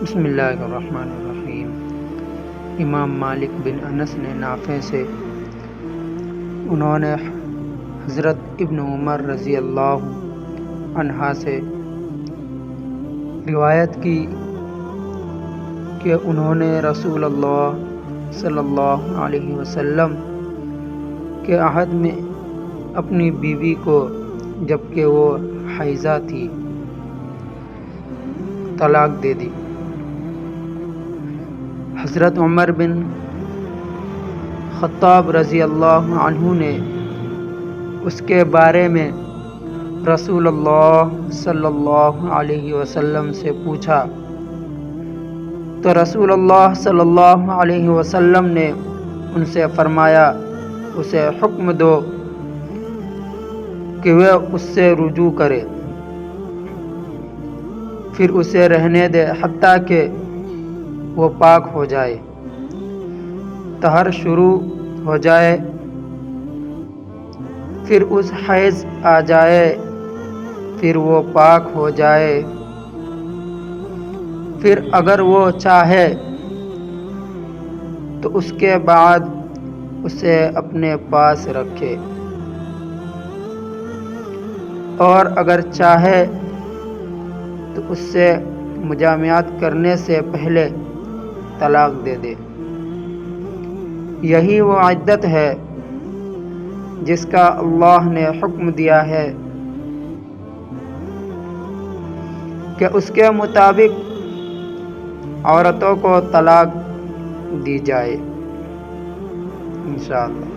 بسم اللہ الرحمن الرحیم۔ امام مالک بن انس نے نافع سے انہوں نے حضرت ابن عمر رضی اللہ عنہ سے روایت کی کہ انہوں نے رسول اللہ صلی اللہ علیہ وسلم کے عہد میں اپنی بیوی کو جبکہ وہ حائضہ تھی طلاق دے دی۔ حضرت عمر بن خطاب رضی اللہ عنہ نے اس کے بارے میں رسول اللہ صلی اللہ علیہ وسلم سے پوچھا تو رسول اللہ صلی اللہ علیہ وسلم نے ان سے فرمایا اسے حکم دو کہ وہ اس سے رجوع کرے، پھر اسے رہنے دے حتیٰ کہ وہ پاک ہو جائے، طہر شروع ہو جائے، پھر اس حیض آ جائے، پھر وہ پاک ہو جائے، پھر اگر وہ چاہے تو اس کے بعد اسے اپنے پاس رکھے، اور اگر چاہے تو اس سے مجامعات کرنے سے پہلے طلاق دے دے۔ یہی وہ عدت ہے جس کا اللہ نے حکم دیا ہے کہ اس کے مطابق عورتوں کو طلاق دی جائے، انشاءاللہ۔